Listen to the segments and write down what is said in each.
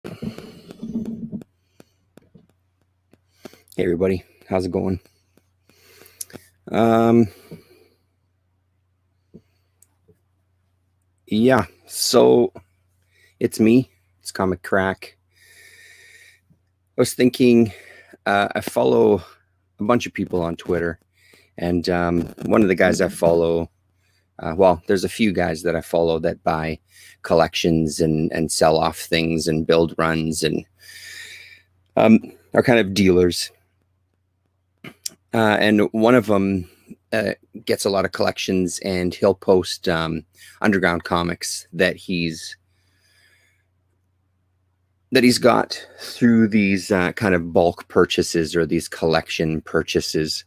Hey everybody, how's it going? Yeah, so it's me. It's Comic Crack. I was thinking, I follow a bunch of people on Twitter, and one of the guys I follow, well, there's a few guys that I follow that buy collections and sell off things and build runs and are kind of dealers. And one of them gets a lot of collections, and he'll post Underground Comix that he's got through these kind of bulk purchases or these collection purchases,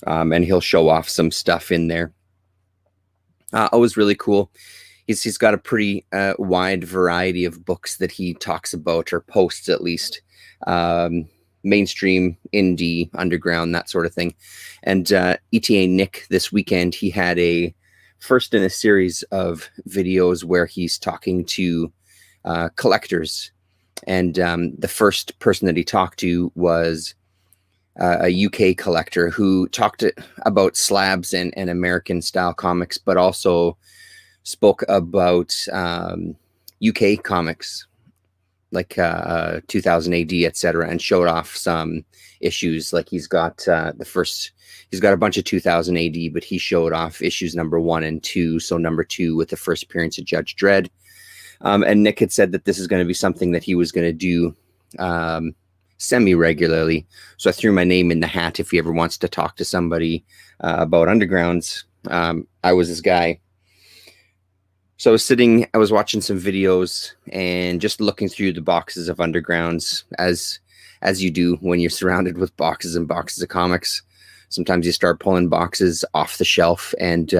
and he'll show off some stuff in there. Always really cool. He's got a pretty wide variety of books that he talks about or posts, at least. Mainstream, indie, underground, that sort of thing. And ETA Nick this weekend, he had a first in a series of videos where he's talking to collectors. And the first person that he talked to was a UK collector who talked about slabs and American style comics, but also spoke about UK comics like 2000 AD, etc., and showed off some issues. Like he's got he's got a bunch of 2000 AD, but he showed off issues number 1 and 2. So number 2 with the first appearance of Judge Dredd. And Nick had said that this is going to be something that he was going to do semi-regularly. So I threw my name in the hat if he ever wants to talk to somebody about Undergrounds. I was his guy. So I was watching some videos and just looking through the boxes of Undergrounds, as you do when you're surrounded with boxes and boxes of comics. Sometimes you start pulling boxes off the shelf and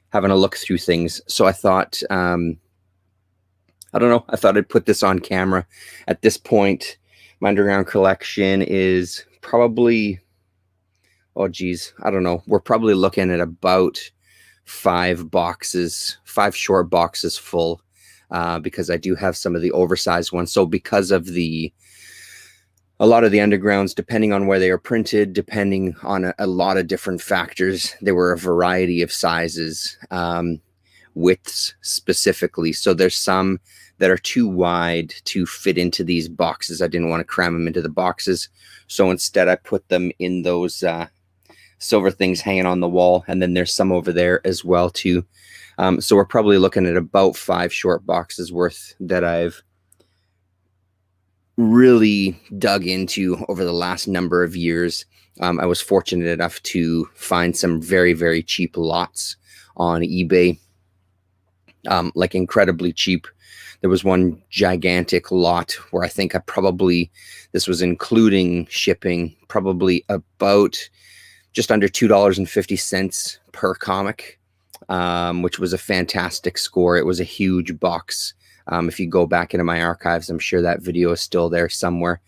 having a look through things. So I thought, I don't know, I thought I'd put this on camera. At this point, my Underground collection is probably, oh geez, I don't know. We're probably looking at about 5 short boxes full, because I do have some of the oversized ones. So because of a lot of the Undergrounds, depending on where they are printed, depending on a lot of different factors, there were a variety of sizes, widths specifically. So there's some that are too wide to fit into these boxes. I didn't want to cram them into the boxes. So instead I put them in those silver things hanging on the wall. And then there's some over there as well too. So we're probably looking at about 5 short boxes worth that I've really dug into over the last number of years. I was fortunate enough to find some very, very cheap lots on eBay, like incredibly cheap. There was one gigantic lot where I think this was including shipping, probably about just under $2.50 per comic, which was a fantastic score. It was a huge box. If you go back into my archives, I'm sure that video is still there somewhere.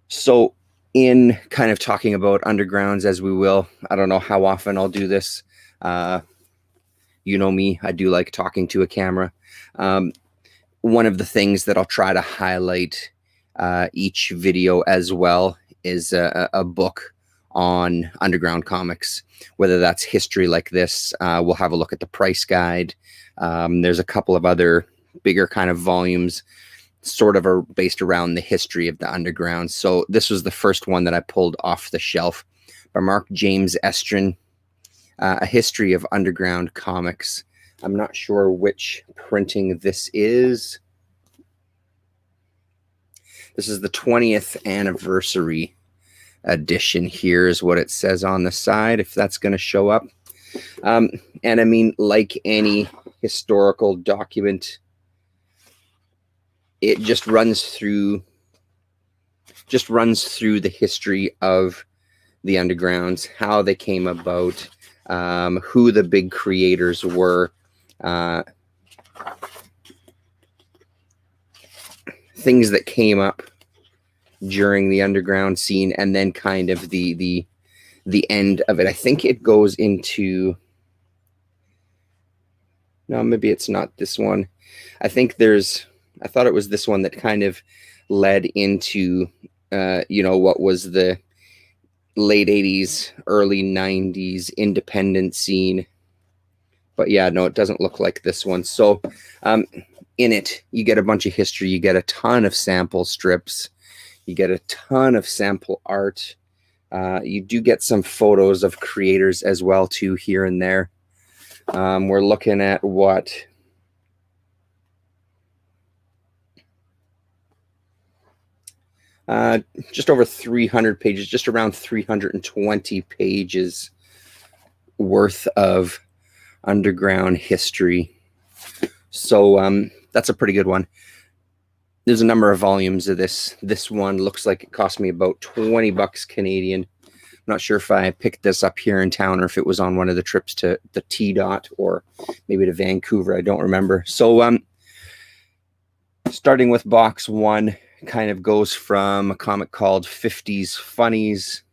So in kind of talking about Undergrounds as we will, I don't know how often I'll do this. You know me, I do like talking to a camera. One of the things that I'll try to highlight each video as well is a book on Underground Comix, whether that's history like this. We'll have a look at the price guide. There's a couple of other bigger kind of volumes sort of are based around the history of the Underground. So this was the first one that I pulled off the shelf by Mark James Estrin, A History of Underground Comics. I'm not sure which printing this is. This is the 20th anniversary edition. Here is what it says on the side, if that's going to show up. And I mean, like any historical document, it just runs through the history of the Undergrounds, how they came about, who the big creators were, things that came up during the Underground scene, and then kind of the end of it. I think it goes into, no, maybe it's not this one. I think there's I thought it was this one that kind of led into, what was the late 80s, early 90s independent scene. But yeah, no, it doesn't look like this one. So in it, you get a bunch of history. You get a ton of sample strips. You get a ton of sample art. You do get some photos of creators as well, too, here and there. We're looking at what? Just over 300 pages, just around 320 pages worth of underground history. So that's a pretty good one. There's a number of volumes of this. This one looks like it cost me about 20 bucks Canadian. I'm not sure if I picked this up here in town or if it was on one of the trips to the T-Dot or maybe to Vancouver. I don't remember. So starting with box one, kind of goes from a comic called 50s Funnies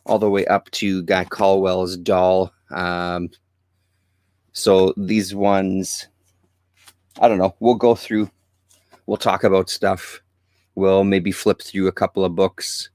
all the way up to Guy Caldwell's Doll. So these ones, I don't know, we'll go through, we'll talk about stuff. We'll maybe flip through a couple of books,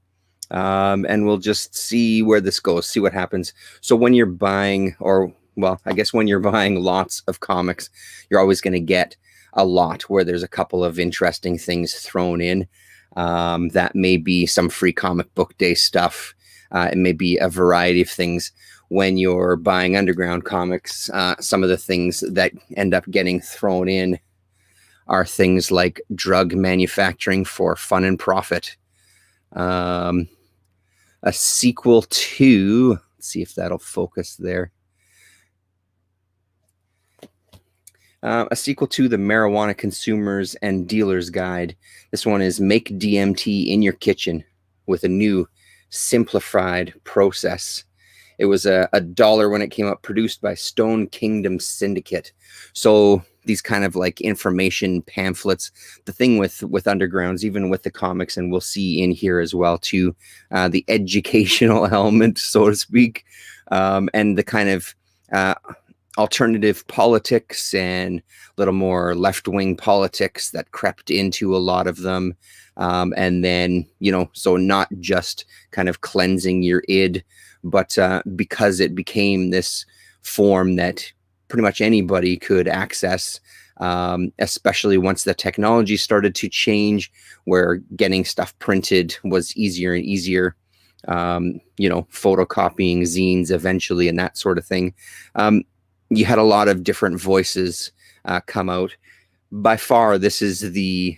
and we'll just see where this goes, see what happens. So when you're buying, or well, I guess when you're buying lots of comics, you're always going to get a lot where there's a couple of interesting things thrown in. That may be some free comic book day stuff. It may be a variety of things. When you're buying Underground Comix, some of the things that end up getting thrown in are things like drug manufacturing for fun and profit. A sequel to, let's see if that'll focus there. A sequel to the Marijuana Consumers and Dealers Guide. This one is Make DMT in Your Kitchen with a new simplified process. It was $1 when it came up, produced by Stone Kingdom Syndicate. So these kind of like information pamphlets. The thing with Undergrounds, even with the comics, and we'll see in here as well too, the educational element, so to speak, and the kind of alternative politics and a little more left-wing politics that crept into a lot of them. And then, so not just kind of cleansing your id, but because it became this form that pretty much anybody could access, especially once the technology started to change, where getting stuff printed was easier and easier, photocopying zines eventually and that sort of thing. You had a lot of different voices come out. By far, this is the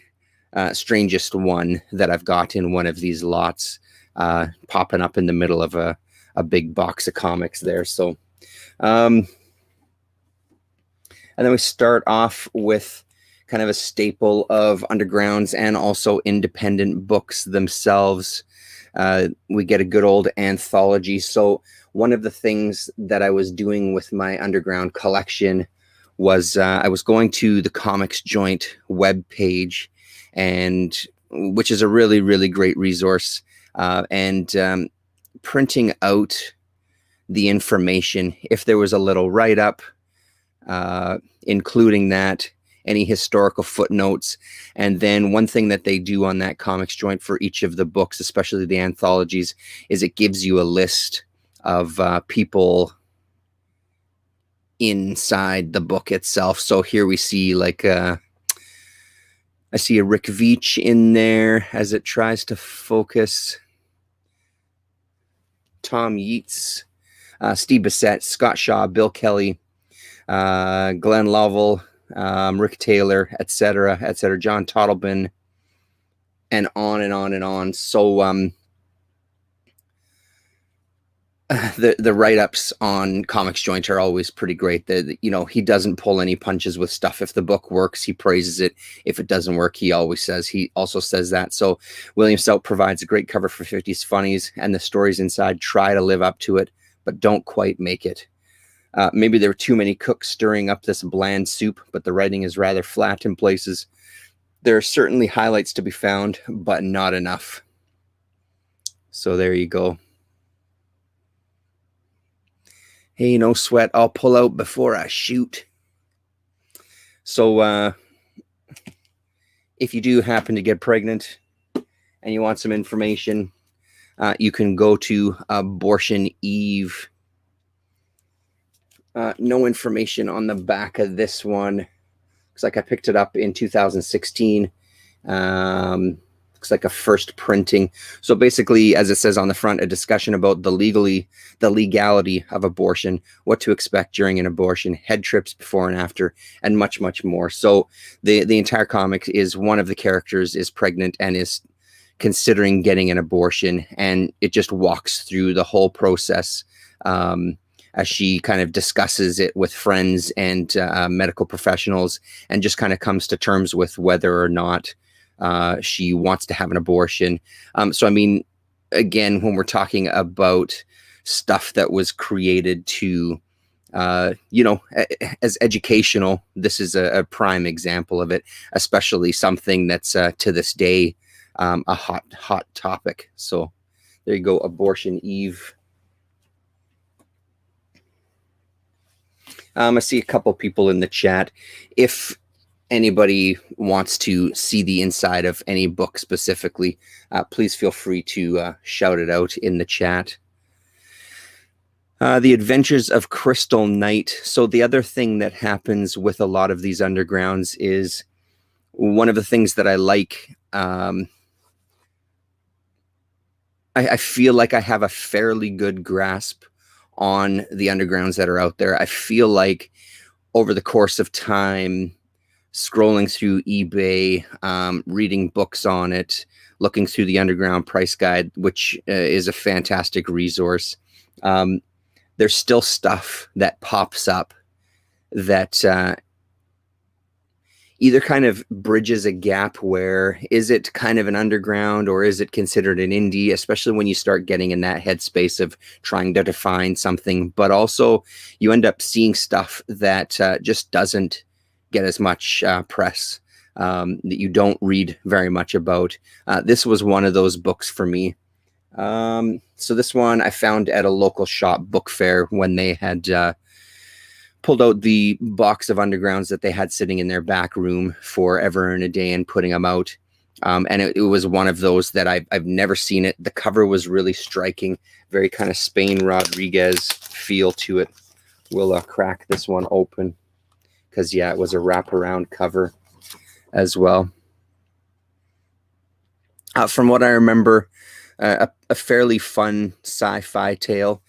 strangest one that I've got in one of these lots, popping up in the middle of a big box of comics there. So, and then we start off with kind of a staple of Undergrounds and also independent books themselves. We get a good old anthology. So one of the things that I was doing with my Underground collection was I was going to the Comics Joint webpage, and which is a really, really great resource, and printing out the information. If there was a little write-up, including that, any historical footnotes. And then one thing that they do on that Comics Joint for each of the books, especially the anthologies, is it gives you a list of people inside the book itself. So here we see like I see a Rick Veitch in there as it tries to focus. Tom Yeats, Steve Bissett, Scott Shaw, Bill Kelly, Glenn Lovell, Rick Taylor, etc., John Toddleben, and on and on and on. So the write-ups on Comics Joint are always pretty great. He doesn't pull any punches with stuff. If the book works, he praises it. If it doesn't work, he also says that. So William Stout provides a great cover for 50s Funnies, and the stories inside try to live up to it, but don't quite make it. Maybe there were too many cooks stirring up this bland soup, but the writing is rather flat in places. There are certainly highlights to be found, but not enough. So there you go. Hey, no sweat. I'll pull out before I shoot. So if you do happen to get pregnant and you want some information, you can go to Abortion Eve. No information on the back of this one. Looks like I picked it up in 2016. Looks like a first printing. So basically, as it says on the front, a discussion about the legality of abortion, what to expect during an abortion, head trips before and after, and much, much more. So the entire comic is one of the characters is pregnant and is considering getting an abortion, and it just walks through the whole process as she kind of discusses it with friends and medical professionals, and just kind of comes to terms with whether or not she wants to have an abortion. So, I mean, again, when we're talking about stuff that was created to, as educational, this is a prime example of it, especially something that's to this day a hot topic. So there you go, Abortion Eve. I see a couple people in the chat. If anybody wants to see the inside of any book specifically, please feel free to shout it out in the chat. The Adventures of Crystal Knight. So the other thing that happens with a lot of these undergrounds is one of the things that I like. I feel like I have a fairly good grasp on the undergrounds that are out there. I feel like over the course of time, scrolling through eBay, reading books on it, looking through the Underground Price Guide, which is a fantastic resource, there's still stuff that pops up that either kind of bridges a gap where is it kind of an underground or is it considered an indie, especially when you start getting in that headspace of trying to define something, but also you end up seeing stuff that just doesn't get as much press, that you don't read very much about. This was one of those books for me. So this one I found at a local shop book fair when they had pulled out the box of undergrounds that they had sitting in their back room for ever and a day and putting them out. And it was one of those that I've never seen it. The cover was really striking, very kind of Spain Rodriguez feel to it. We'll crack this one open because, yeah, it was a wraparound cover as well. From what I remember, a fairly fun sci-fi tale.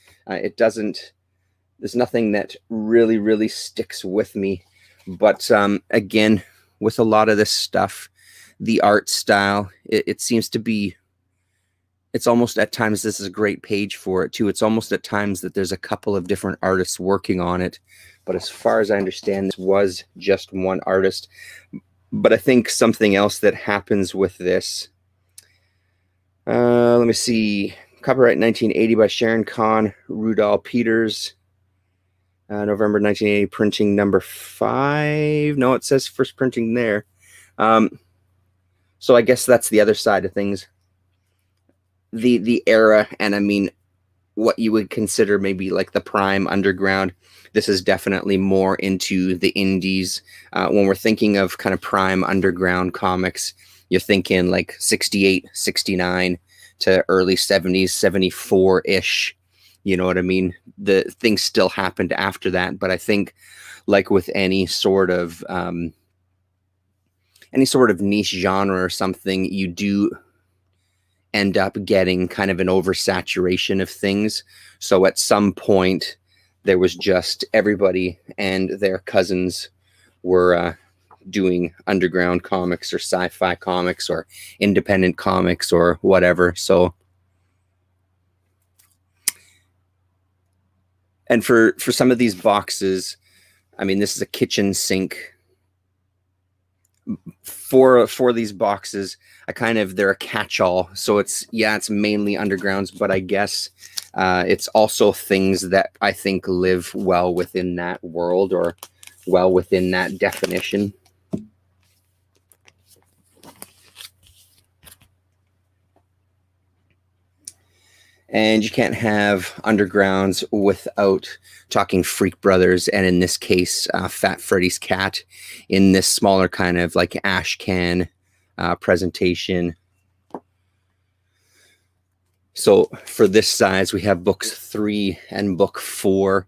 There's nothing that really sticks with me. But again, with a lot of this stuff, the art style, it seems to be, it's almost at times, this is a great page for it too. It's almost at times that there's a couple of different artists working on it. But as far as I understand, this was just one artist. But I think something else that happens with this, let me see, copyright 1980 by Sharon Kahn, Rudolph Peters. November 1980, printing number 5. No, it says first printing there. So I guess that's the other side of things. The era, and I mean, what you would consider maybe like the prime underground. This is definitely more into the indies. When we're thinking of kind of prime underground comics, you're thinking like 68, 69 to early 70s, 74-ish. You know what I mean? The things still happened after that, but I think, like with any sort of niche genre or something, you do end up getting kind of an oversaturation of things. So at some point, there was just everybody and their cousins were doing underground comics or sci-fi comics or independent comics or whatever. So. And for some of these boxes, I mean, this is a kitchen sink. For these boxes, they're a catch-all. So it's mainly undergrounds, but I guess it's also things that I think live well within that world or well within that definition. And you can't have undergrounds without talking Freak Brothers, and in this case, Fat Freddy's Cat, in this smaller kind of like ash can presentation. So for this size, we have books 3 and book 4.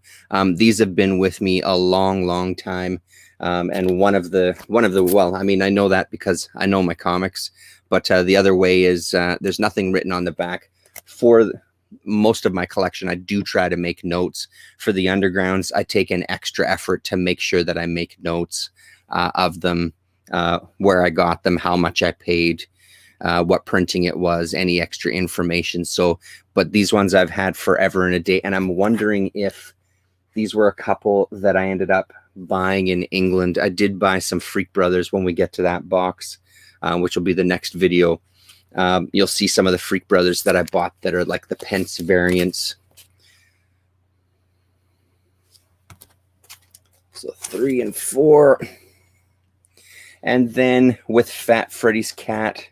These have been with me a long time. And one of the, well, I mean, I know that because I know my comics, but the other way is there's nothing written on the back. For most of my collection, I do try to make notes. For the Undergrounds, I take an extra effort to make sure that I make notes of them, where I got them, how much I paid, what printing it was, any extra information. So, but these ones I've had forever and a day, and I'm wondering if these were a couple that I ended up buying in England. I did buy some Freak Brothers when we get to that box, which will be the next video. You'll see some of the Freak Brothers that I bought that are like the pence variants. So 3 and 4. And then with Fat Freddy's Cat,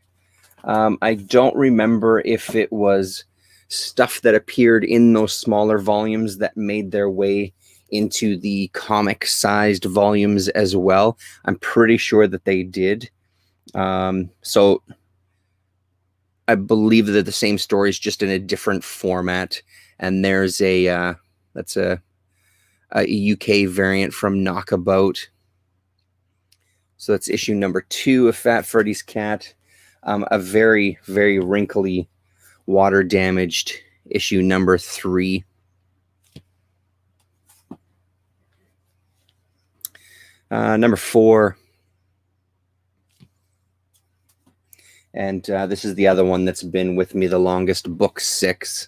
I don't remember if it was stuff that appeared in those smaller volumes that made their way into the comic-sized volumes as well. I'm pretty sure that they did. So I believe that the same story is just in a different format. And there's a that's a UK variant from Knockabout. So that's issue number 2 of Fat Freddy's Cat. A very wrinkly, water-damaged issue number 3. Number 4. And this is the other one that's been with me the longest, book 6.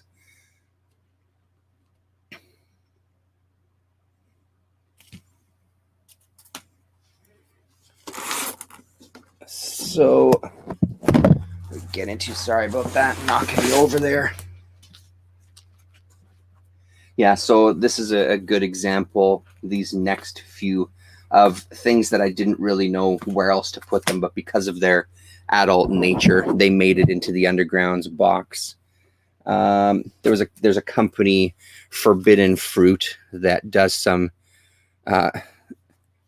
So, we get into, sorry about that, knocking me over there. Yeah, so this is a good example, these next few, of things that I didn't really know where else to put them, but because of their adult nature, they made it into the Underground's box. There's a company, Forbidden Fruit, that does some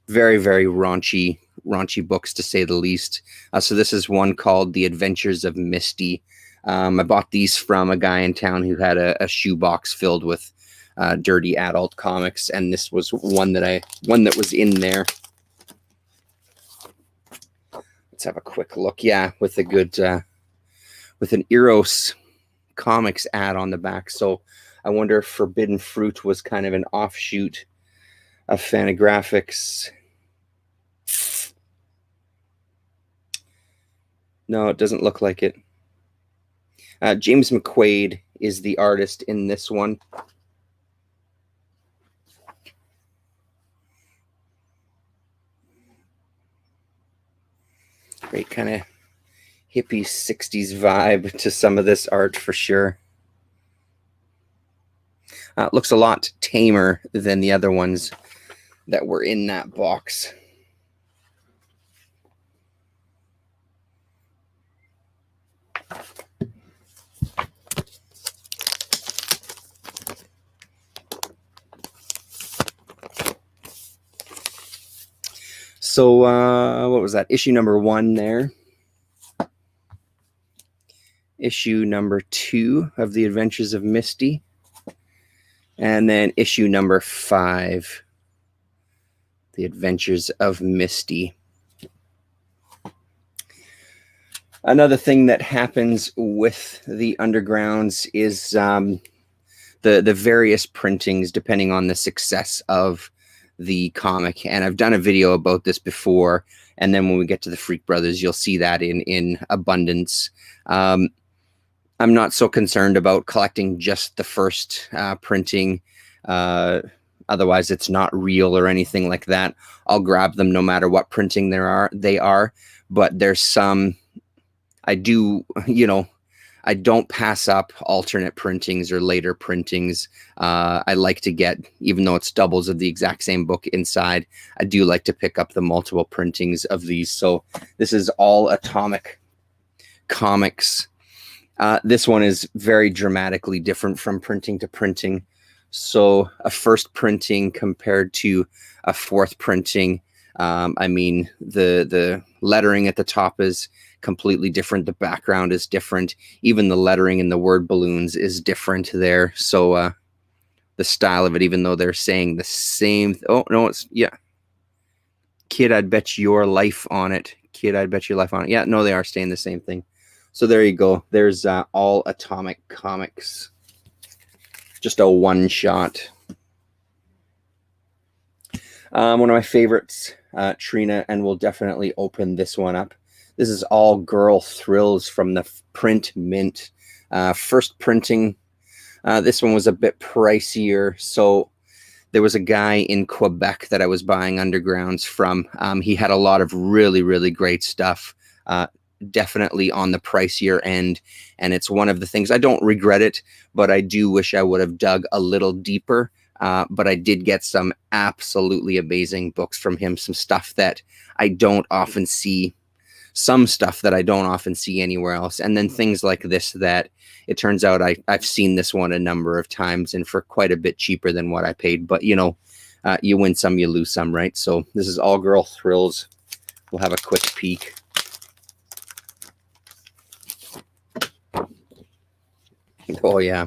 very raunchy books, to say the least. So this is one called The Adventures of Misty. I bought these from a guy in town who had a shoebox filled with dirty adult comics, and this was one that was in there. Let's have a quick look. Yeah, with a good with an Eros Comics ad on the back. So I wonder if Forbidden Fruit was kind of an offshoot of Fantagraphics. No, it doesn't look like it. James McQuaid is the artist in this one. Great kind of hippie 60s vibe to some of this art for sure. It looks a lot tamer than the other ones that were in that box. So what was that? Issue number 1 there. Issue number 2 of The Adventures of Misty. And then issue number 5, The Adventures of Misty. Another thing that happens with the Undergrounds is the various printings depending on the success of the comic. And I've done a video about this before, and then when we get to the Freak Brothers, you'll see that in abundance. I'm not so concerned about collecting just the first printing. Otherwise, it's not real or anything like that. I'll grab them no matter what printing they are. But there's some, I don't pass up alternate printings or later printings. I like to get, even though it's doubles of the exact same book inside, I do like to pick up the multiple printings of these. So this is all Atomic Comics. This one is very dramatically different from printing to printing. So a first printing compared to a fourth printing, I mean, the lettering at the top is completely different. The background is different. Even the lettering in the word balloons is different there. So the style of it, even though they're saying the same. Oh no, it's yeah. Kid, I'd bet your life on it. Kid, I'd bet your life on it. Yeah, no, they are saying the same thing. So there you go. There's all Atomic Comics. Just a one shot. One of my favorites, Trina, and we'll definitely open this one up. This is All Girl Thrills from the print mint. First printing. This one was a bit pricier. So there was a guy in Quebec that I was buying Undergrounds from. He had a lot of really, really great stuff. Definitely on the pricier end. And it's one of the things, I don't regret it, but I do wish I would have dug a little deeper. But I did get some absolutely amazing books from him. Some stuff that I don't often see. Some stuff that I don't often see anywhere else. And then things like this that it turns out I've seen this one a number of times and for quite a bit cheaper than what I paid. But, you know, you win some, you lose some, right? So this is All Girl Thrills. We'll have a quick peek. Oh, yeah.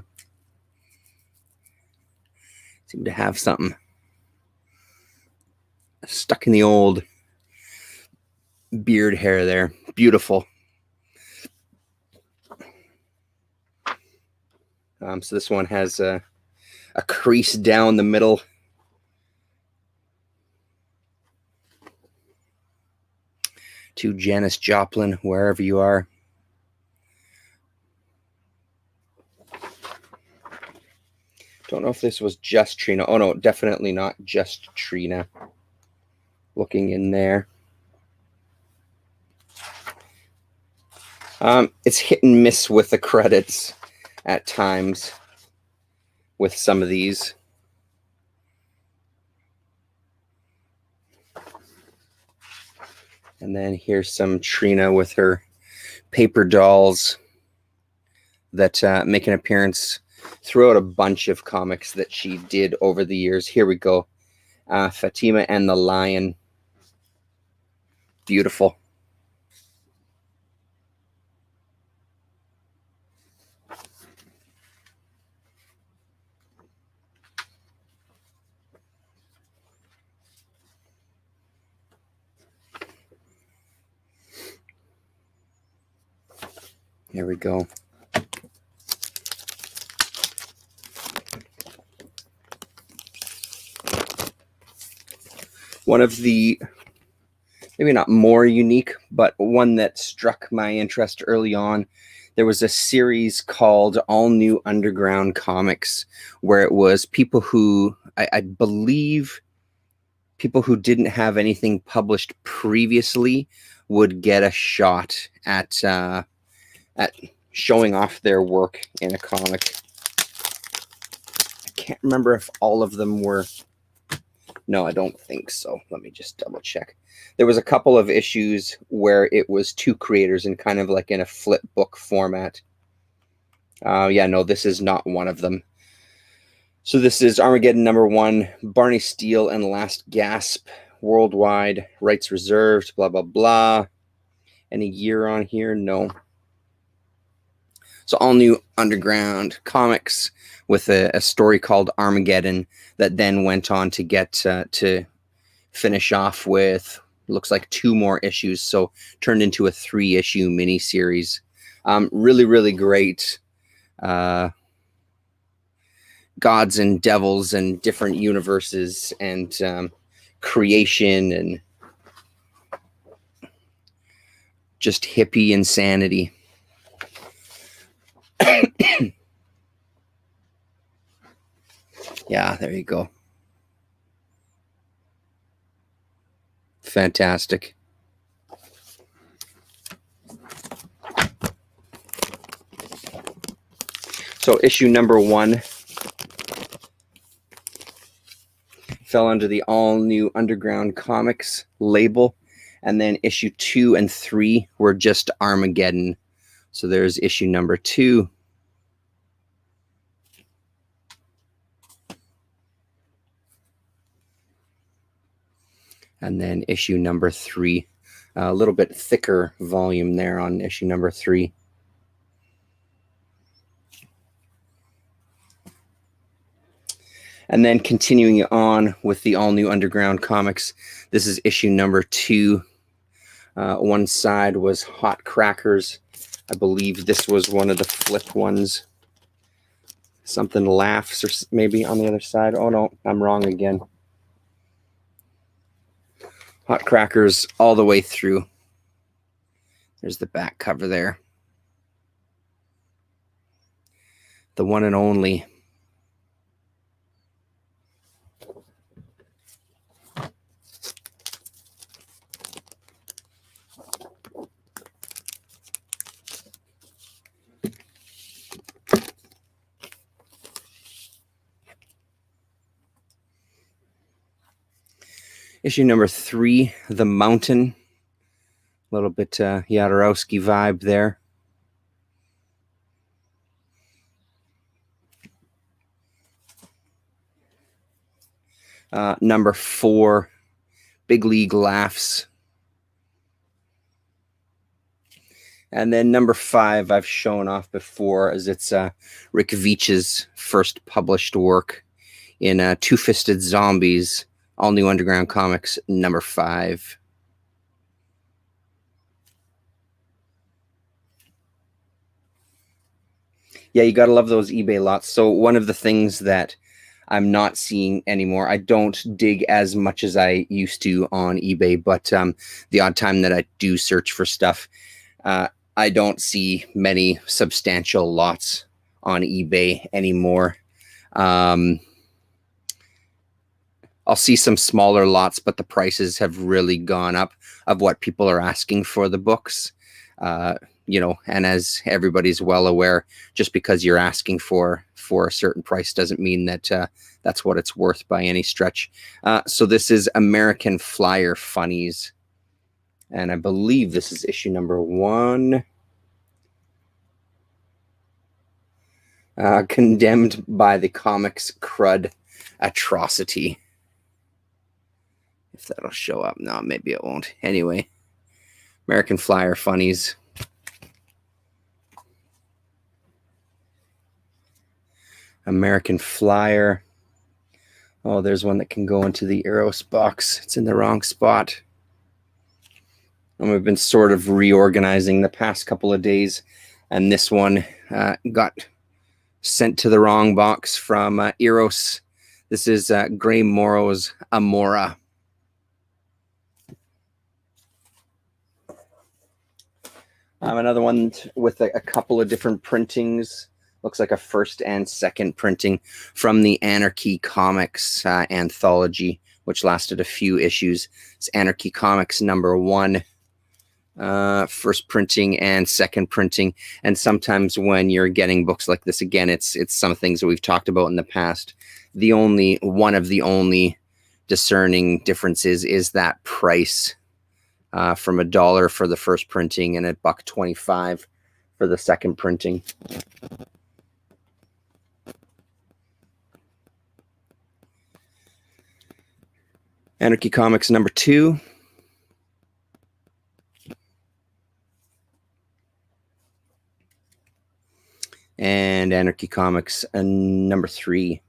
Seem to have something stuck in the old beard hair there. Beautiful. So this one has a crease down the middle. To Janis Joplin, wherever you are. Don't know if this was just Trina. Oh, no, definitely not just Trina. Looking in there. It's hit and miss with the credits at times with some of these. And then here's some Trina with her paper dolls that make an appearance throughout a bunch of comics that she did over the years. Here we go. Fatima and the Lion. Beautiful. Here we go. One of the, maybe not more unique, but one that struck my interest early on. There was a series called All New Underground Comics, where it was people who, I believe, people who didn't have anything published previously would get a shot at showing off their work in a comic. I can't remember if all of them were. No, I don't think so. Let me just double check. There was a couple of issues where it was two creators and kind of like in a flip book format. Yeah, no, this is not one of them. So this is Armageddon #1, Barney Steele and Last Gasp, worldwide, rights reserved, blah, blah, blah. Any year on here? No. So All New Underground Comics with a story called Armageddon that then went on to get to finish off with, looks like 2 more issues. So turned into a 3-issue miniseries. Really, really great. Gods and devils and different universes and creation and just hippie insanity. Yeah, there you go. Fantastic. So issue #1 fell under the All New Underground Comics label, and then issue 2 and 3 were just Armageddon. So there's issue #2. And then issue number 3, a little bit thicker volume there on issue number 3. And then continuing on with the all-new Underground Comix, this is issue number 2. One side was Hot Crackers. I believe this was one of the flip ones. Something Laughs, or maybe on the other side. Oh no, I'm wrong again. Hot Crackers all the way through. There's the back cover there. The one and only. Issue number 3, The Mountain. A little bit Jodorowsky vibe there. Number 4, Big League Laughs. And then number 5 I've shown off before, as it's Rick Veitch's first published work in Two-Fisted Zombies, all new Underground Comix, number 5. Yeah, you gotta love those eBay lots. So one of the things that I'm not seeing anymore, I don't dig as much as I used to on eBay, but the odd time that I do search for stuff, I don't see many substantial lots on eBay anymore. I'll see some smaller lots, but the prices have really gone up of what people are asking for the books. You know, and as everybody's well aware, just because you're asking for a certain price doesn't mean that that's what it's worth by any stretch. So this is American Flyer Funnies, and I believe this is issue number 1. Condemned by the Comics Crud Atrocity. If that'll show up. No, maybe it won't. Anyway, American Flyer Funnies. American Flyer. Oh, there's one that can go into the Eros box. It's in the wrong spot. And we've been sort of reorganizing the past couple of days, and this one got sent to the wrong box from Eros. This is Gray Morrow's Amora. Another one with a couple of different printings. Looks like a first and second printing from the Anarchy Comics anthology, which lasted a few issues. It's Anarchy Comics number 1, first printing and second printing. And sometimes when you're getting books like this, again, it's some things that we've talked about in the past. One of the only discerning differences is that price. From $1 for the first printing and $1.25 for the second printing. Anarchy Comics number 2. And Anarchy Comics number 3.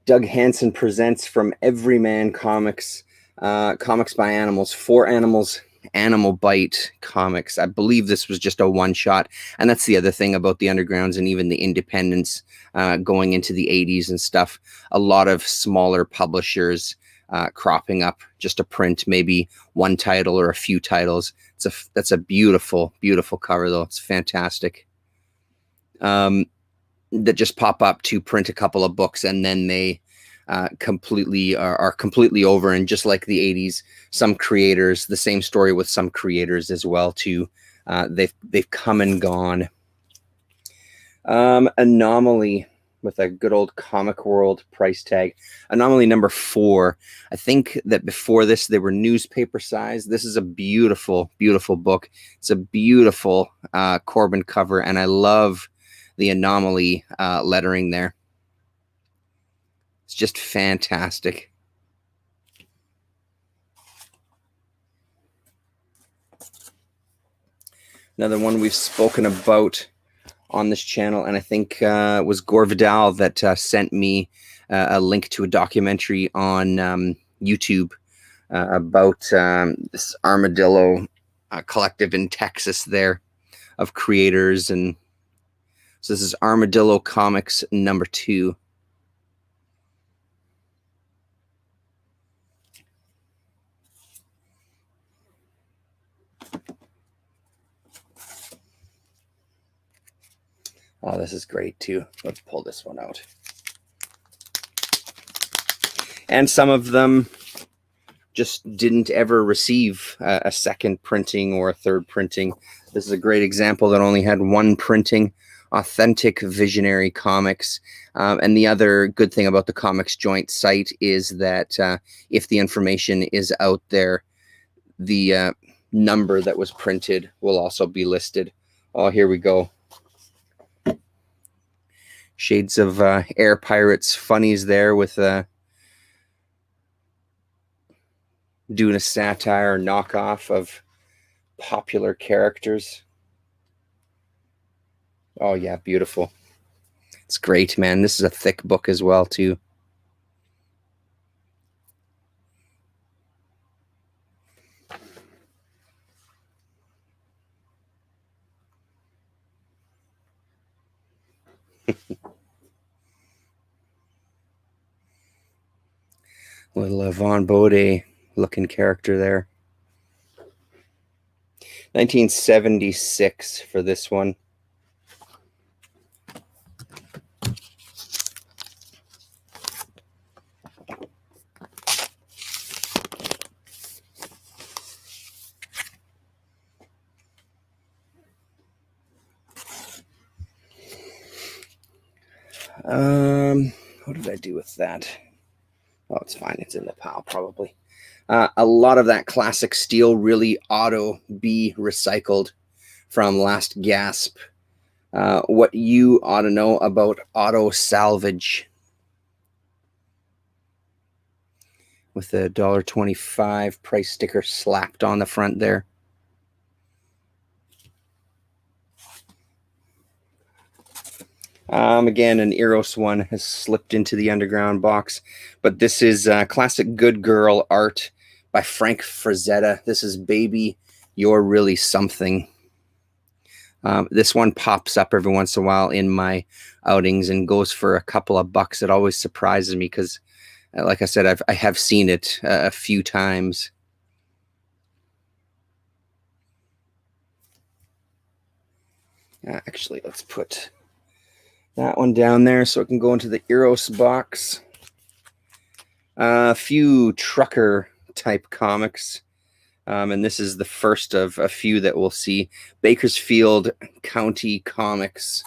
Doug Hansen presents from Everyman Comics, Comics by Animals, For Animals, Animal Bite Comics. I believe this was just a one-shot, and that's the other thing about the Undergrounds and even the independents going into the 80s and stuff. A lot of smaller publishers cropping up just to print maybe one title or a few titles. That's a beautiful, beautiful cover, though. It's fantastic. That just pop up to print a couple of books, and then they completely are completely over. And just like the 80s, some creators, the same story with some creators as well too. They've come and gone. Anomaly with a good old Comic World price tag. Anomaly number 4. I think that before this they were newspaper size. This is a beautiful, beautiful book. It's a beautiful Corbin cover, and I love the Anomaly lettering there. It's just fantastic. Another one we've spoken about on this channel, and I think it was Gore Vidal that sent me a link to a documentary on YouTube about this armadillo collective in Texas there of creators. And so this is Armadillo Comix number 2. Oh, this is great too. Let's pull this one out. And some of them just didn't ever receive a second printing or a third printing. This is a great example that only had 1 printing. Authentic Visionary Comics. And the other good thing about the Comics Joint site is that if the information is out there, the number that was printed will also be listed. Oh, here we go. Shades of Air Pirates funnies there with doing a satire knockoff of popular characters. Oh yeah, beautiful. It's great, man. This is a thick book as well too. Little Von Bode looking character there. 1976 for this one. What did I do with that? Oh, it's fine. It's in the pile probably. A lot of that classic steel really auto be recycled from Last Gasp. What you ought to know about auto salvage. With the $1.25 price sticker slapped on the front there. Again, an Eros one has slipped into the Underground box, but this is classic Good Girl art by Frank Frazetta. This is Baby, You're Really Something. This one pops up every once in a while in my outings and goes for a couple of bucks. It always surprises me because, like I said, I have seen it a few times. Actually, let's put that one down there so it can go into the Eros box. A few trucker type comics. And this is the first of a few that we'll see. Bakersfield County Comics.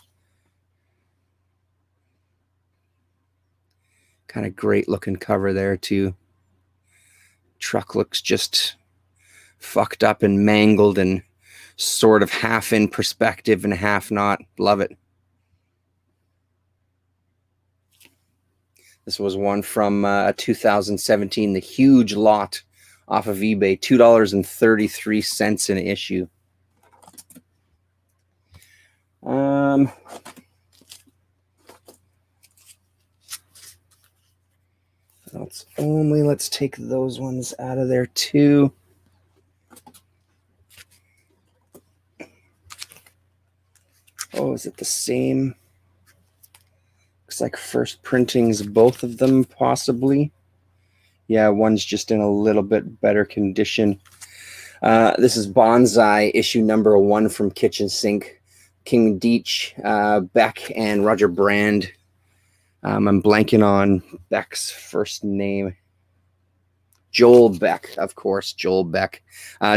Kind of great looking cover there too. Truck looks just fucked up and mangled and sort of half in perspective and half not. Love it. This was one from 2017, the huge lot off of eBay, $2.33 an issue. Let's take those ones out of there too. Oh, is it the same? Looks like first printings, both of them possibly. Yeah, one's just in a little bit better condition. This is Bonsai, issue number 1 from Kitchen Sink. King Deitch, Beck, and Roger Brand. I'm blanking on Beck's first name. Joel Beck, of course, Joel Beck.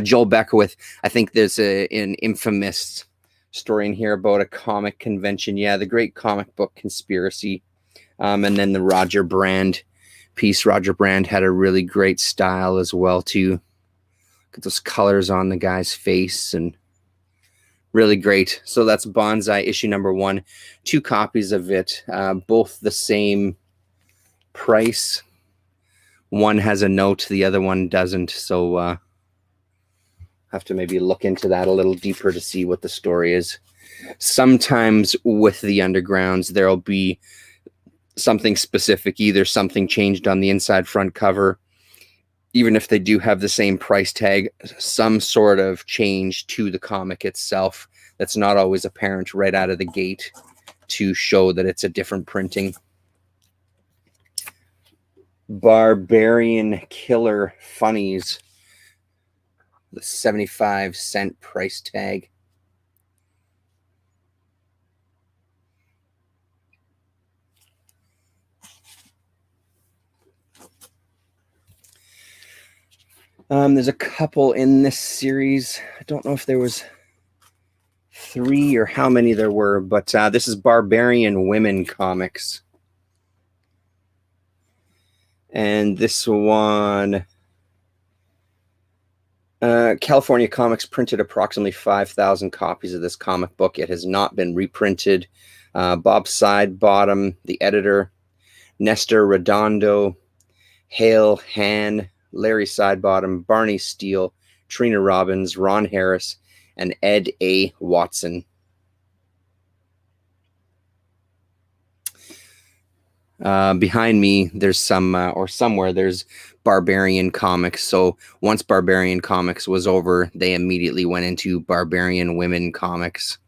Joel Beck with, I think there's an infamous story in here about a comic convention. Yeah, the Great Comic Book Conspiracy. And then the Roger Brand piece. Roger Brand had a really great style as well too. Look at those colors on the guy's face, and really great. So that's Bonsai issue number 1. 2 copies of it, both the same price. One has a note, the other one doesn't. So have to maybe look into that a little deeper to see what the story is. Sometimes with the Undergrounds, there'll be something specific, either something changed on the inside front cover, even if they do have the same price tag, some sort of change to the comic itself that's not always apparent right out of the gate to show that it's a different printing. Barbarian Killer Funnies, the 75-cent price tag. There's a couple in this series. I don't know if there was 3 or how many there were, but this is Barbarian Women Comics. And this one, California Comics printed approximately 5,000 copies of this comic book. It has not been reprinted. Bob Sidebottom, the editor, Nestor Redondo, Hale Han, Larry Sidebottom, Barney Steele, Trina Robbins, Ron Harris, and Ed A. Watson. Behind me, there's some, or somewhere, there's Barbarian Comics. So once Barbarian Comics was over, they immediately went into Barbarian Women Comics.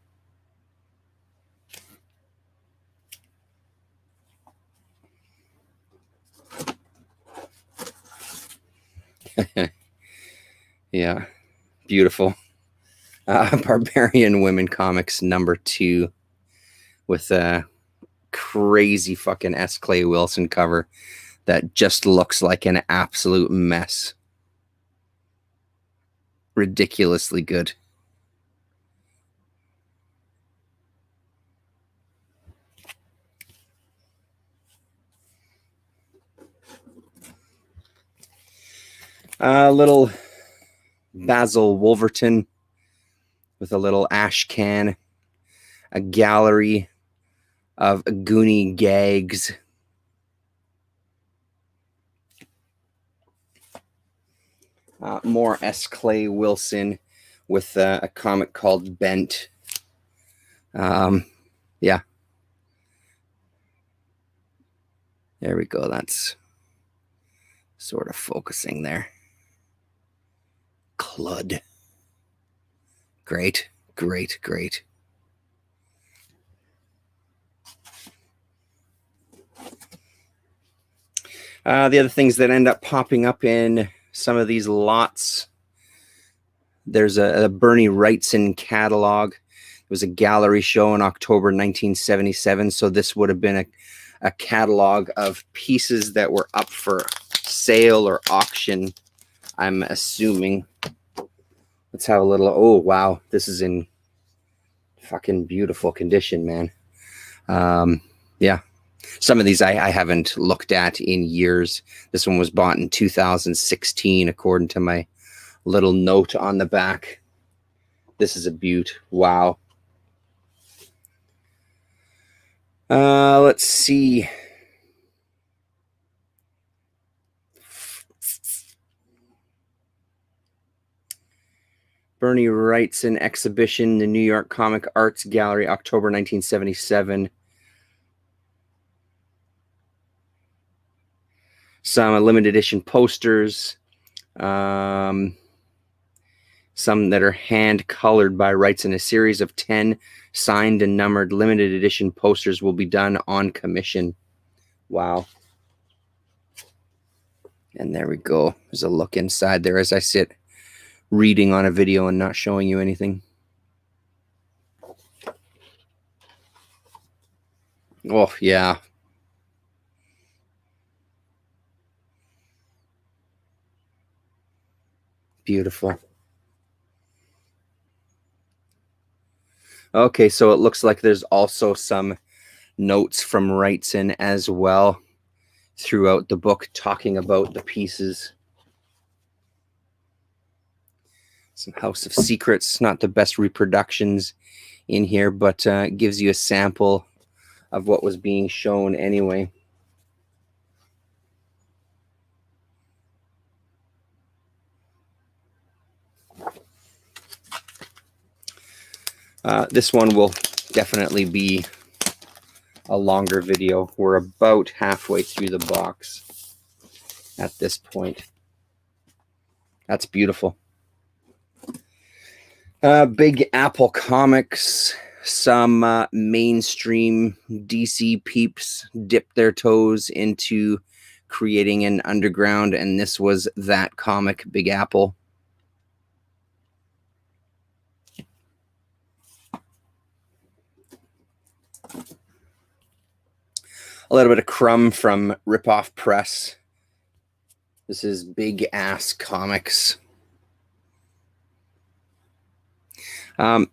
Yeah, beautiful. Barbarian Women Comics number 2 with a crazy fucking S. Clay Wilson cover that just looks like an absolute mess. Ridiculously good. A little Basil Wolverton with a little ash can, a gallery of Goonie gags. More S. Clay Wilson with a comic called Bent. Yeah. There we go. That's sort of focusing there. Clud. Great, great, great. The other things that end up popping up in some of these lots, there's a Bernie Wrightson catalog. It was a gallery show in October 1977, so this would have been a catalog of pieces that were up for sale or auction, I'm assuming. Let's have a little, oh wow, this is in fucking beautiful condition, man. Yeah. Some of these I haven't looked at in years. This one was bought in 2016, according to my little note on the back. This is a beaut. Wow. Let's see. Bernie Wrightson exhibition, the New York Comic Arts Gallery, October 1977. Some limited edition posters. Some that are hand colored by Wrightson. A series of 10 signed and numbered limited edition posters will be done on commission. Wow. And there we go. There's a look inside there as I sit reading on a video and not showing you anything. Oh, yeah. Beautiful. Okay, so it looks like there's also some notes from Wrightson as well throughout the book, talking about the pieces. Some House of Secrets, not the best reproductions in here, but gives you a sample of what was being shown anyway. This one will definitely be a longer video. We're about halfway through the box at this point. That's beautiful. Big Apple Comics. Some mainstream DC peeps dipped their toes into creating an underground, and this was that comic, Big Apple. A little bit of crumb from Ripoff Press. This is Big Ass Comics. I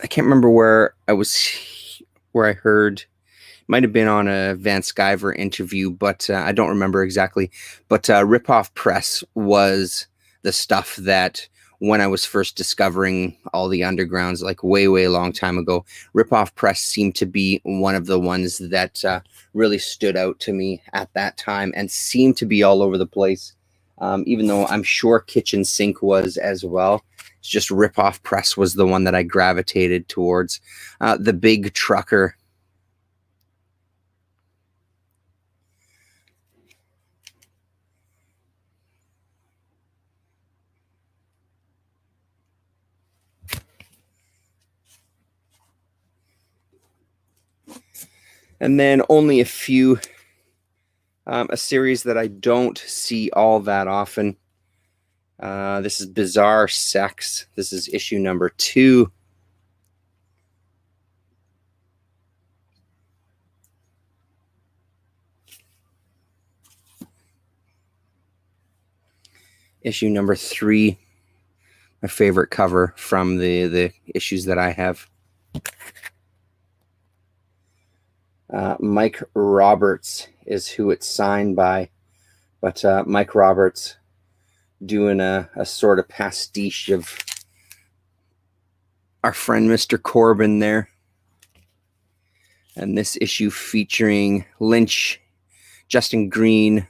can't remember where I heard. Might have been on a Van Sciver interview, but I don't remember exactly. But Ripoff Press was the stuff that, when I was first discovering all the undergrounds, like way long time ago, Ripoff Press seemed to be one of the ones that really stood out to me at that time, and seemed to be all over the place. Even though I'm sure Kitchen Sink was as well. It's just Ripoff Press was the one that I gravitated towards. The Big Trucker. And then only a few, a series that I don't see all that often. This is Bizarre Sex. This is issue number 2. Issue number 3. My favorite cover from the issues that I have. Mike Roberts is who it's signed by, but Mike Roberts doing a sort of pastiche of our friend Mr. Corbin there. And this issue featuring Lynch, Justin Green,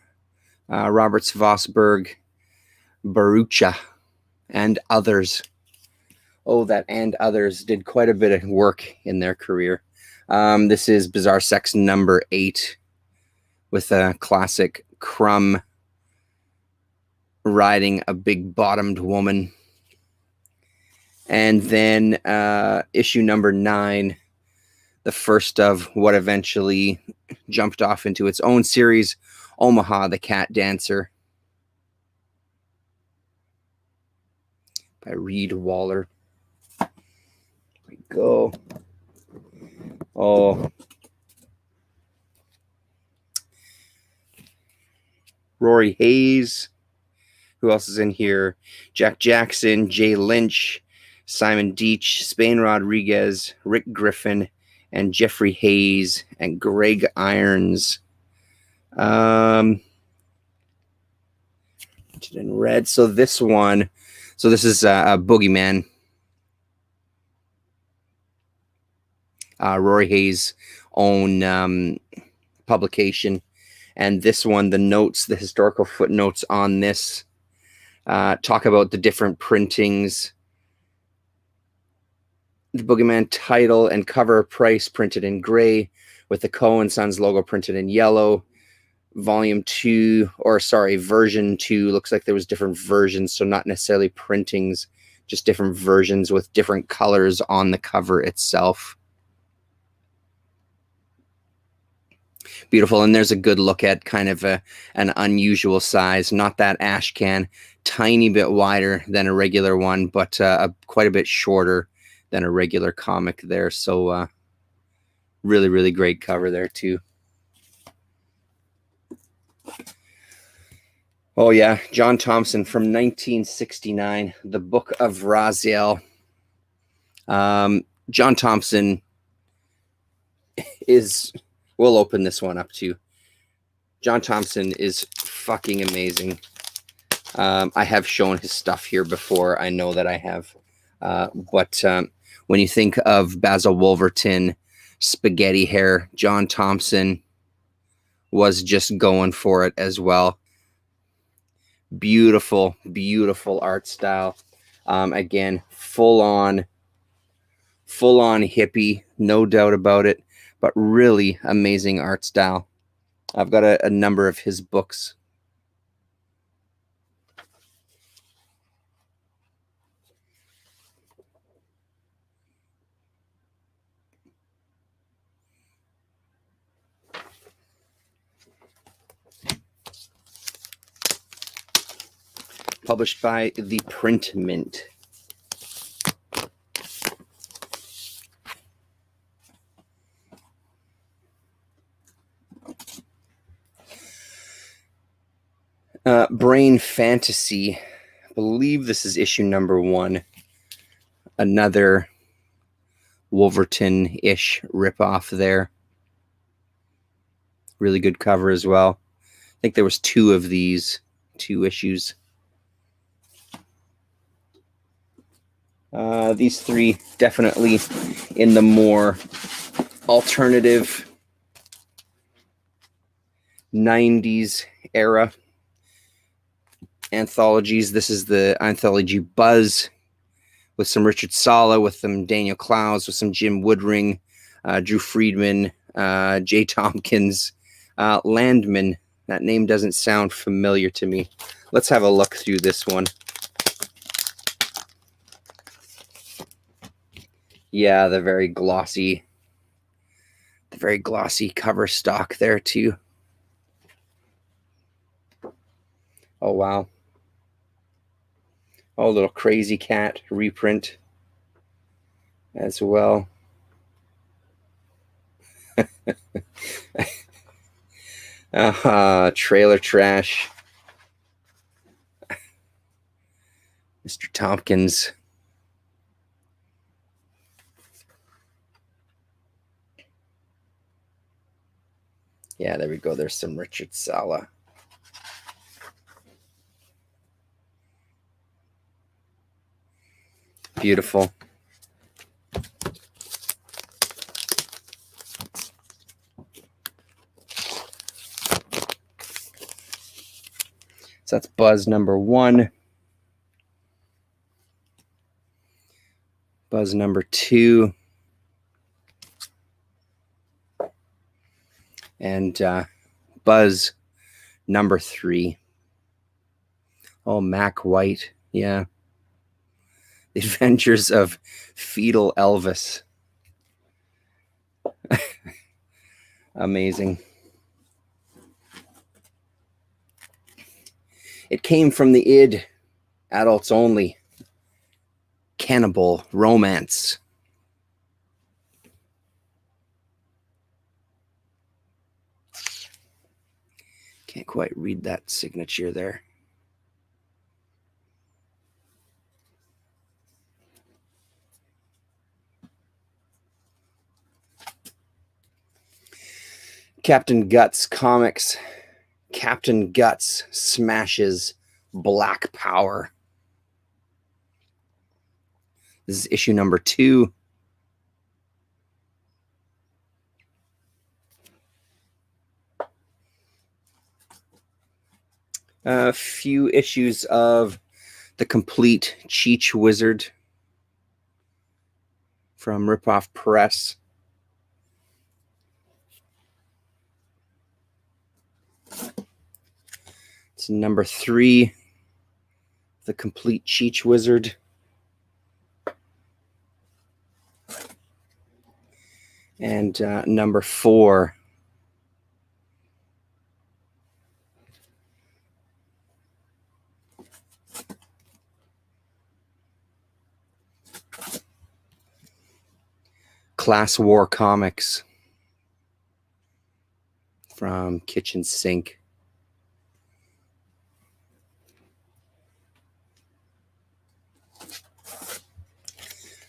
Roberts Vosberg, Barucha, and others. Oh, that and others did quite a bit of work in their career. This is Bizarre Sex number 8 with a classic Crumb riding a big bottomed woman. And then issue number 9, the first of what eventually jumped off into its own series, Omaha the Cat Dancer by Reed Waller. There we go. Oh, Rory Hayes. Who else is in here? Jack Jackson, Jay Lynch, Simon Deitch, Spain Rodriguez, Rick Griffin, and Jeffrey Hayes, and Greg Irons. In red. So this one, this is a Boogeyman. Rory Hayes' own publication. And this one, the notes, the historical footnotes on this talk about the different printings. The Boogeyman title and cover price printed in gray, with the Cohen Sons logo printed in yellow. Version 2 looks like there was different versions, so not necessarily printings, just different versions with different colors on the cover itself. Beautiful. And there's a good look at kind of an unusual size, not that ash can, tiny bit wider than a regular one, but quite a bit shorter than a regular comic there. So really great cover there too. Oh yeah, John Thompson from 1969, The Book of Raziel. John Thompson is we'll open this one up too. John Thompson is fucking amazing. I have shown his stuff here before. I know that I have. But when you think of Basil Wolverton, spaghetti hair, John Thompson was just going for it as well. Beautiful, beautiful art style. Again, full on hippie, no doubt about it, but really amazing art style. I've got a number of his books. Published by the Print Mint. Brain Fantasy. I believe this is issue number 1. Another Wolverton-ish ripoff there. Really good cover as well. I think there was 2 of these, 2 issues. These 3 definitely in the more alternative 90s era anthologies. This is the anthology Buzz with some Richard Sala, with some Daniel Clowes, with some Jim Woodring, Drew Friedman, Jay Tompkins, Landman. That name doesn't sound familiar to me. Let's have a look through this one. Yeah, the very glossy cover stock there too. Oh, wow. Oh, little Crazy Cat reprint as well. Trailer Trash. Mr. Tompkins. Yeah, there we go. There's some Richard Sala. Beautiful. So that's Buzz number 1. Buzz number 2. And Buzz number 3. Oh, Mac White. Yeah. The Adventures of Fetal Elvis. Amazing. It came from the id, adults only. Cannibal romance. Can't quite read that signature there. Captain Guts Comics. Captain Guts smashes Black Power. This is issue number 2. A few issues of The Complete Cheech Wizard from Ripoff Press. It's number 3, The Complete Cheech Wizard. And number 4, Class War Comics from Kitchen Sink.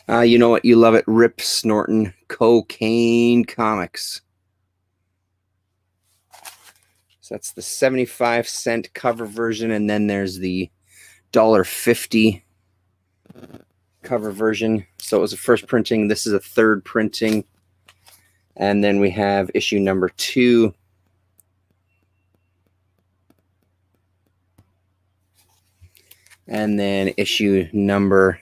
You know what? You love it. Rip Snorton Cocaine Comics. So that's the 75-cent cover version, and then there's the $1.50 cover version. So it was the first printing. This is a third printing. And then we have issue number 2. And then issue number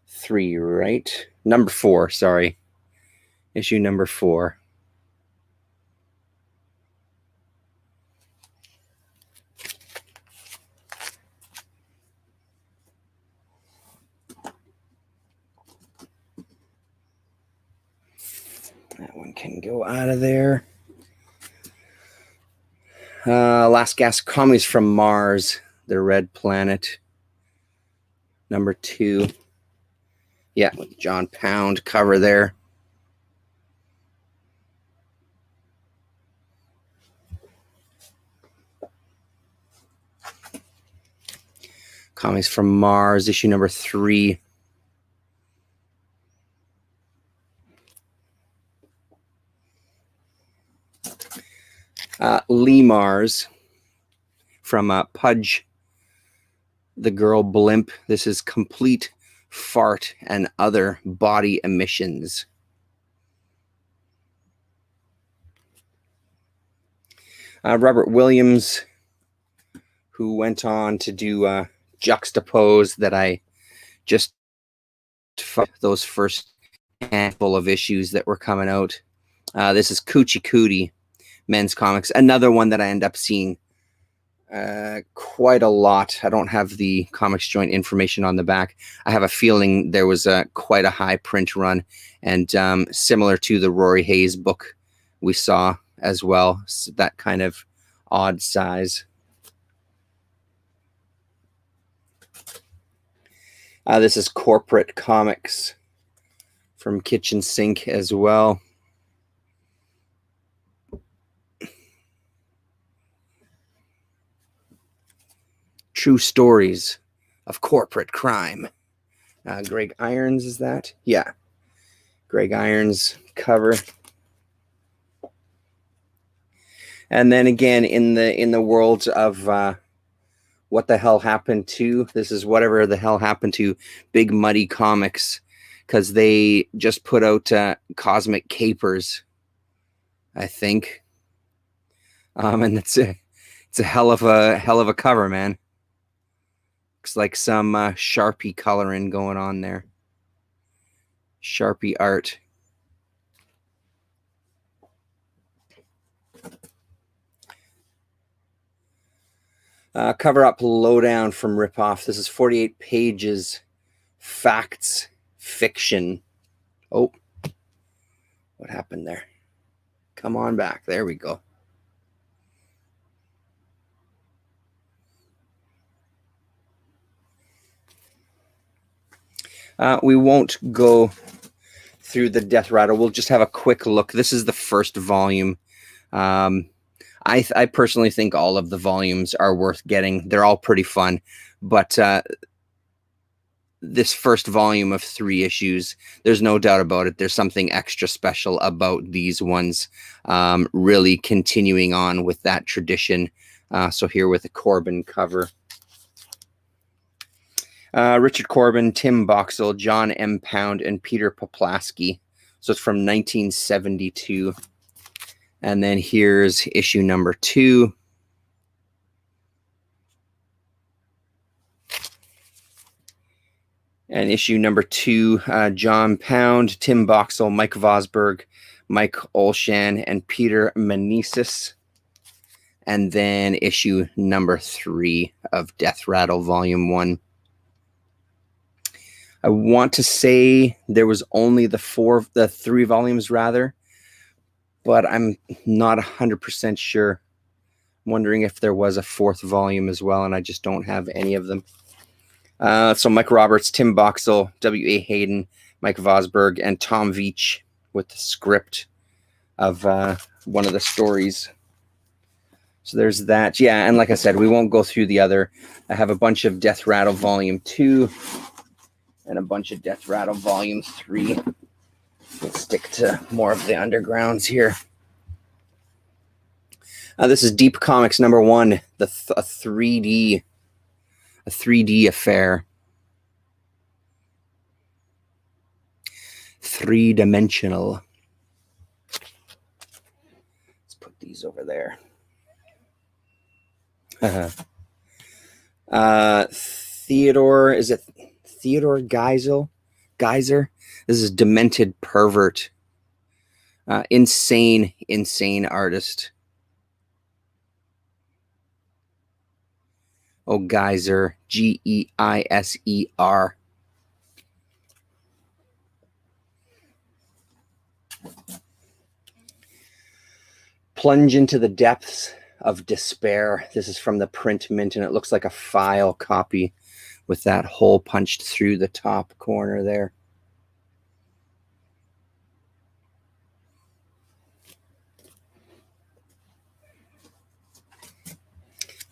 3, right? Number 4, sorry. Issue number 4. That one can go out of there. Last Gas Commies from Mars, the Red Planet. Number 2. Yeah, with John Pound cover there. Commies from Mars, issue number 3. Lee Mars from Pudge, the Girl Blimp. This is Complete Fart and Other Body Emissions. Robert Williams, who went on to do Juxtapose, that I just those first handful of issues that were coming out. This is Coochie Cootie Men's Comics, another one that I end up seeing quite a lot. I don't have the Comics Joint information on the back. I have a feeling there was quite a high print run, and similar to the Rory Hayes book we saw as well, so that kind of odd size. This is Corporate Comics from Kitchen Sink as well. True Stories of Corporate Crime. Greg Irons, is that? Yeah. Greg Irons cover. And then again, in the world of What the Hell Happened To, this is Whatever the Hell Happened To Big Muddy Comics, because they just put out Cosmic Capers, I think. And it's a hell of a cover, man. Looks like some Sharpie coloring going on there. Sharpie art. Cover Up Lowdown from Ripoff. This is 48 pages. Facts. Fiction. Oh. What happened there? Come on back. There we go. We won't go through the Death Rattle. We'll just have a quick look. This is the first volume. I personally think all of the volumes are worth getting. They're all pretty fun. But this first volume of 3 issues, there's no doubt about it, there's something extra special about these ones, really continuing on with that tradition. So here with the Corbin cover. Richard Corbin, Tim Boxall, John M. Pound, and Peter Poplaski. So it's from 1972. And then here's issue number 2. And issue number 2, John Pound, Tim Boxall, Mike Vosberg, Mike Olshan, and Peter Meneses. And then issue number 3 of Death Rattle Volume 1. I want to say there was only the 3 volumes rather, but I'm not 100% sure. I'm wondering if there was a 4th volume as well, and I just don't have any of them. So Mike Roberts, Tim Boxall, W.A. Hayden, Mike Vosberg, and Tom Veitch with the script of one of the stories. So there's that. Yeah, and like I said, we won't go through the other. I have a bunch of Death Rattle Volume 2 and a bunch of Death Rattle Volume 3. Let's stick to more of the undergrounds here. This is Deep Comics #1, a 3D affair, 3-dimensional. Let's put these over there. Theodore, is it Theodore Geiser? This is Demented Pervert. Insane artist. Oh, Geiser, Geiser. Plunge into the depths of despair. This is from the print mint, and it looks like a file copy with that hole punched through the top corner there.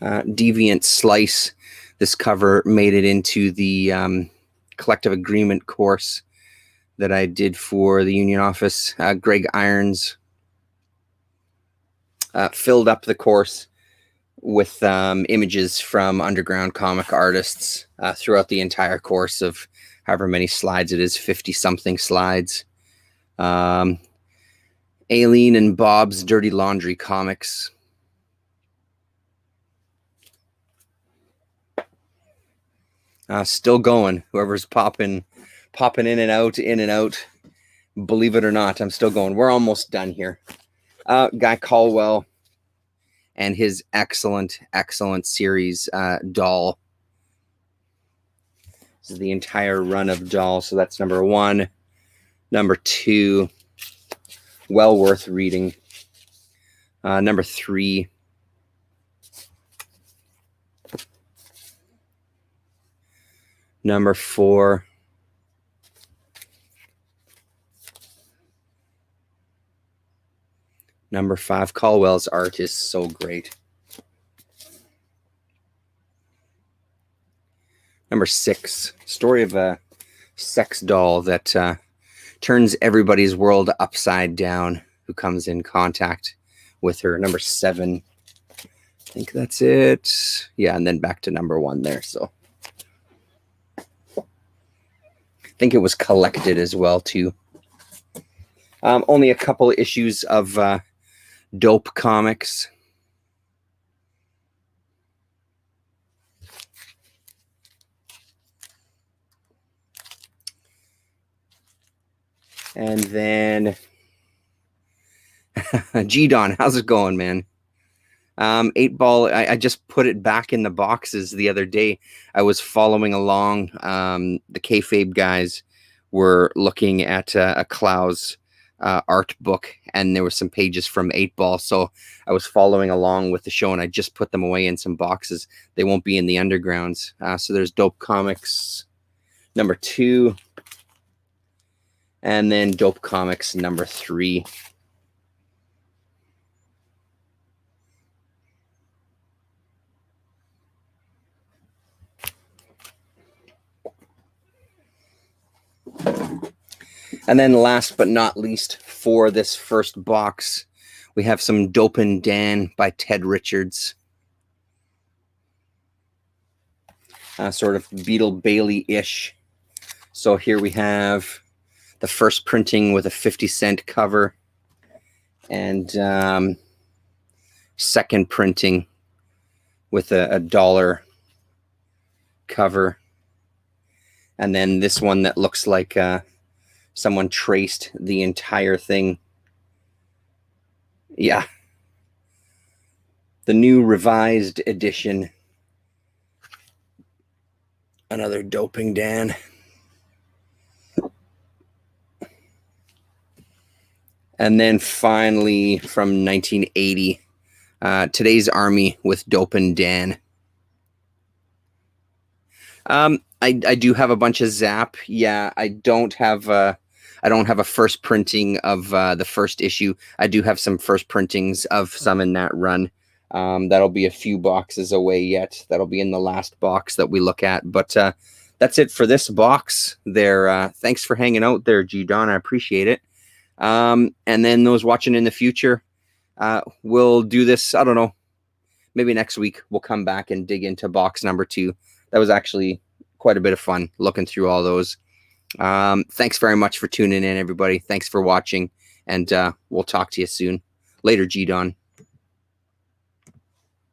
Deviant Slice. This cover made it into the collective agreement course that I did for the union office. Greg Irons filled up the course with images from underground comic artists throughout the entire course of however many slides it is, 50-something slides. Aileen and Bob's Dirty Laundry Comics. Still going. Whoever's popping in and out. Believe it or not, I'm still going. We're almost done here. Guy Caldwell and his excellent series, Doll. This is the entire run of Doll. So that's #1. #2, well worth reading. #3. #4. #5. Caldwell's art is so great. #6. Story of a sex doll that turns everybody's world upside down who comes in contact with her. #7. I think that's it. Yeah, and then back to #1 there. So I think it was collected as well too. Only a couple issues of Dope Comics. And then G-Don, how's it going, man? 8-Ball, I just put it back in the boxes the other day. I was following along. The Kayfabe guys were looking at a Klaus art book, and there were some pages from 8-Ball. So I was following along with the show, and I just put them away in some boxes. They won't be in the undergrounds. So there's Dope Comics #2, and then Dope Comics #3. And then last but not least for this first box, we have some Dopin' Dan by Ted Richards. Sort of Beetle Bailey-ish. So here we have the first printing with a 50-cent cover, and second printing with a $1 cover. And then this one that looks like someone traced the entire thing. Yeah. The new revised edition. Another Doping Dan. And then finally from 1980, Today's Army with Dopin' Dan. I do have a bunch of Zap. Yeah, I don't have a first printing of the first issue. I do have some first printings of some in that run. That'll be a few boxes away yet. That'll be in the last box that we look at. But that's it for this box there. Thanks for hanging out there, G Don. I appreciate it. And then those watching in the future, We'll do this, I don't know, maybe next week we'll come back and dig into box number 2. That was actually quite a bit of fun looking through all those. Thanks very much for tuning in, everybody. Thanks for watching, and we'll talk to you soon. Later, G-Don.